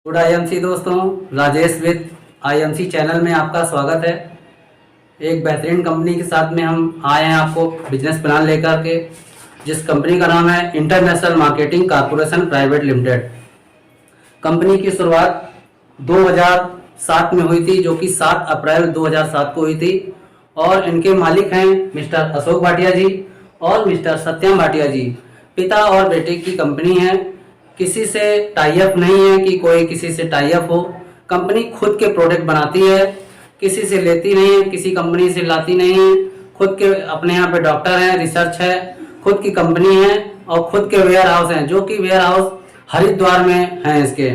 Good IMC दोस्तों, Rajesh with IMC channel में आपका स्वागत है। एक बेहतरीन कंपनी के साथ में हम आए हैं आपको बिजनेस प्लान लेकर के, जिस कंपनी का नाम है international marketing corporation private limited. Company की शुरुआत 2007 में हुई थी, जो कि 7 अप्रैल 2007 को हुई थी। और इनके मालिक हैं मिस्टर अशोक भाटिया जी और मिस्टर सत्यम भाटिया जी। पिता और बेटे की कंपनी है, किसी से टाई अप नहीं है कि कोई किसी से टाई अप हो। कंपनी खुद के प्रोडक्ट बनाती है, किसी से लेती नहीं है, किसी कंपनी से लाती नहीं है। खुद के अपने यहाँ पे डॉक्टर हैं, रिसर्च है, खुद की कंपनी है और खुद के वेयर हाउस हैं, जो कि वेयर हाउस हरिद्वार में हैं इसके।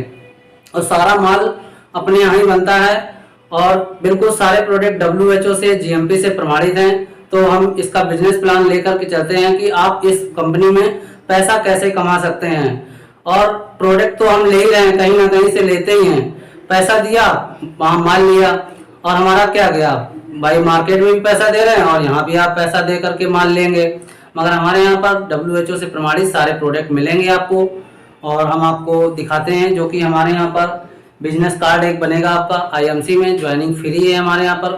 और सारा माल अपने यहाँ ही बनता है और बिल्कुल सारे प्रोडक्ट WHO से GMP से प्रमाणित हैं। तो हम इसका बिजनेस प्लान लेकर के चलते हैं कि आप इस कंपनी में पैसा कैसे कमा सकते हैं। और प्रोडक्ट तो हम ले ही रहे हैं, कहीं ना कहीं से लेते ही हैं। पैसा दिया, वहाँ माल लिया और हमारा क्या गया भाई, मार्केट में भी पैसा दे रहे हैं और यहाँ भी आप पैसा दे करके माल लेंगे। मगर हमारे यहाँ पर WHO से प्रमाणित सारे प्रोडक्ट मिलेंगे आपको और हम आपको दिखाते हैं। जो कि हमारे यहाँ पर बिजनेस कार्ड एक बनेगा आपका IMC में, ज्वाइनिंग फ्री है हमारे यहाँ पर,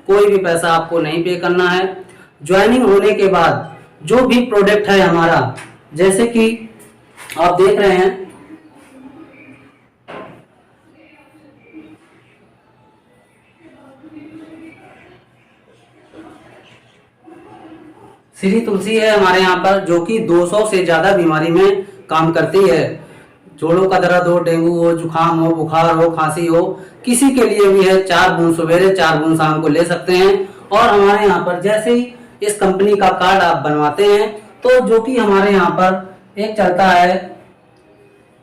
कोई भी पैसा आपको नहीं पे करना है। ज्वाइनिंग होने के बाद जो भी प्रोडक्ट है हमारा, जैसे कि आप देख रहे हैं, श्री तुलसी है हमारे यहाँ पर, जो कि 200 से ज्यादा बीमारी में काम करती है। जोड़ों का दर्द हो, डेंगू हो, जुकाम हो, बुखार हो, खांसी हो, किसी के लिए भी है। 4 बूंद सवेरे 4 बूंद शाम को ले सकते हैं। और हमारे यहाँ पर जैसे ही इस कंपनी का कार्ड आप बनवाते हैं, तो जो कि हमारे यहाँ पर एक चलता है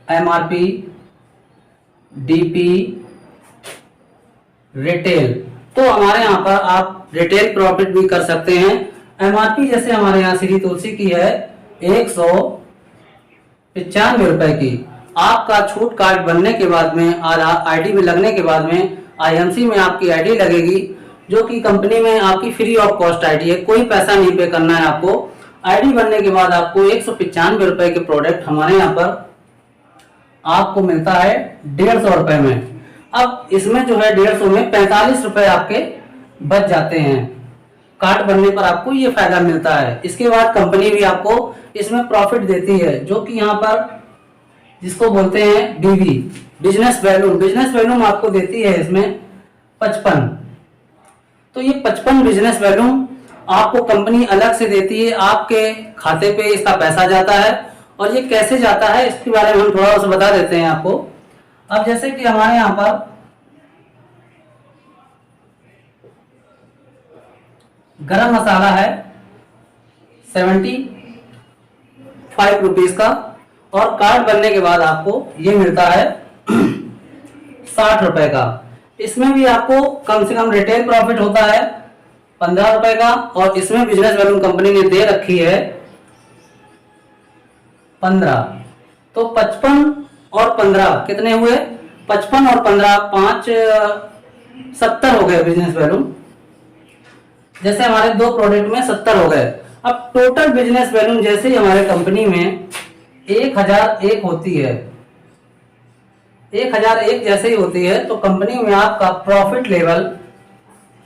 MRP, DP, रिटेल। तो हमारे यहाँ पर आप रिटेल प्रॉफिट भी कर सकते हैं। MRP जैसे हमारे यहाँ श्री तुलसी की है 195 रुपए की। आपका छूट कार्ड बनने के बाद में और ID में लगने के बाद में IMC में आपकी ID लगेगी, जो कि कंपनी में आपकी फ्री ऑफ कॉस्ट ID है, कोई पैसा नहीं पे करना है आपको। ID बनने के बाद आपको 195 रुपए के प्रोडक्ट हमारे यहाँ पर आपको मिलता है 150 रुपए में। अब इसमें जो है 150 में 45 रुपए आपके बच जाते हैं। कार्ड बनने पर आपको ये फायदा मिलता है। इसके बाद कंपनी भी आपको इसमें प्रॉफिट देती है, जो कि यहाँ पर जिसको बोलते हैं DV, business volume. Business volume आपको देती है इसमें 55। तो ये 55 बिजनेस वैल्यूम आपको कंपनी अलग से देती है, आपके खाते पे इसका पैसा जाता है। और ये कैसे जाता है इसके बारे में हम थोड़ा सा बता देते हैं आपको। अब जैसे कि हमारे यहाँ पर गरम मसाला है 75 रुपीज का, और कार्ड बनने के बाद आपको ये मिलता है 60 रुपए का। इसमें भी आपको कम से कम रिटेल प्रॉफिट होता है 15 रुपए का, और इसमें बिजनेस वैल्यू कंपनी ने दे रखी है 15। तो 55 और 15 कितने हुए? 55 और 15 5 70 हो गए बिजनेस वैल्यू। जैसे हमारे दो प्रोडक्ट में 70 हो गए। अब टोटल बिजनेस वैल्यू जैसे ही हमारे कंपनी में 1001 होती है, 1001 जैसे ही होती है, तो कंपनी में आपका प्रॉफिट लेवल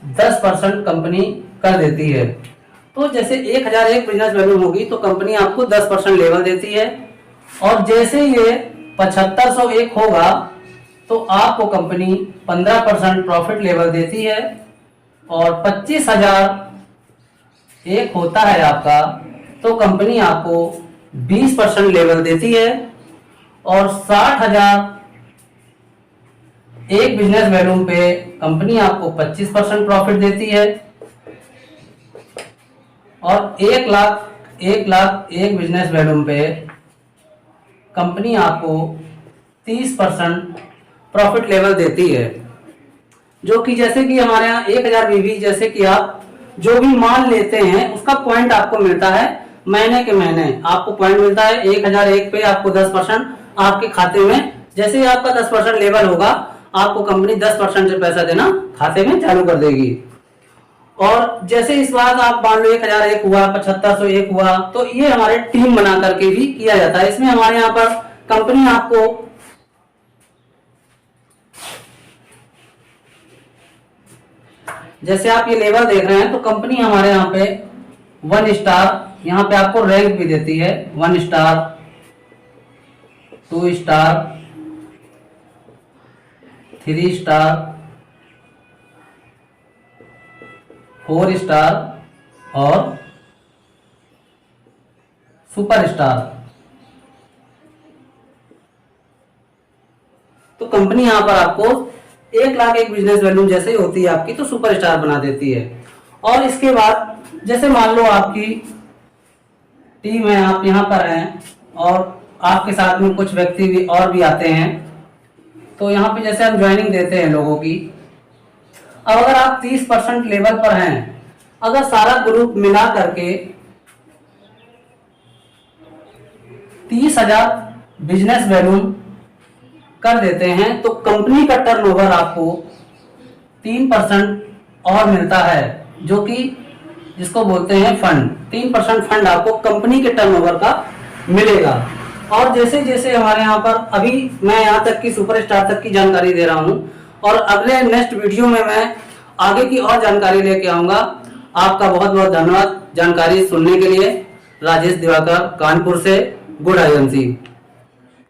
10% कंपनी कर देती है। तो जैसे 1001 बिजनेस वैल्यू होगी तो कंपनी आपको 10% लेवल देती है। और जैसे ये 7501 होगा तो आपको कंपनी 15% प्रॉफिट लेवल देती है। और 25,001 होता है आपका, तो कंपनी आपको 20% लेवल देती है। और 60,001 बिजनेस वैल्यू पे कंपनी आपको 25% प्रॉफिट देती है। और 1,01 बिजनेस वैल्यू पे कंपनी आपको 30% प्रॉफिट लेवल देती है। जो कि जैसे कि हमारे यहाँ 1000 BV, जैसे कि आप जो भी माल लेते हैं उसका पॉइंट आपको मिलता है महीने के महीने। आपको पॉइंट मिलता है 1001 पे, आपको 10% आपके खाते में, जैसे ही आपका 10% लेवल होगा आपको कंपनी 10% से पैसा देना खाते में चालू कर देगी। और जैसे इस बार आप मान लो 1001 हुआ, 7501 हुआ, तो ये हमारे टीम बना करके भी किया जाता है। इसमें हमारे यहाँ पर कंपनी आपको जैसे आप ये लेवल देख रहे हैं तो कंपनी हमारे यहाँ पे 1 स्टार, यहाँ पे आपको रैंक भी देती है। 1 स्टार, 2 स्टार, 3 स्टार, 4 स्टार और सुपर स्टार। तो कंपनी यहाँ पर आपको 1 लाख एक बिजनेस वैल्यू जैसे ही होती है आपकी तो सुपर स्टार बना देती है। और इसके बाद जैसे मान लो आपकी टीम है, आप यहाँ पर हैं और आपके साथ में कुछ व्यक्ति भी और भी आते हैं, तो यहाँ पे जैसे हम ज्वाइनिंग देते हैं लोगों की। अब अगर आप 30% लेवल पर हैं, अगर सारा ग्रुप मिला करके 30,000 बिजनेस वैल्यू कर देते हैं तो कंपनी का टर्नओवर आपको 3% और मिलता है, जो कि जिसको बोलते हैं फंड। 3% फंड आपको कंपनी के टर्नओवर का मिलेगा। और जैसे जैसे हमारे यहाँ पर अभी मैं यहाँ तक की सुपरस्टार तक की जानकारी दे रहा हूँ, और अगले नेक्स्ट वीडियो में मैं आगे की और जानकारी लेके आऊंगा। आपका बहुत बहुत धन्यवाद जानकारी सुनने के लिए। राजेश दिवाकर, कानपुर से, गुड IMC।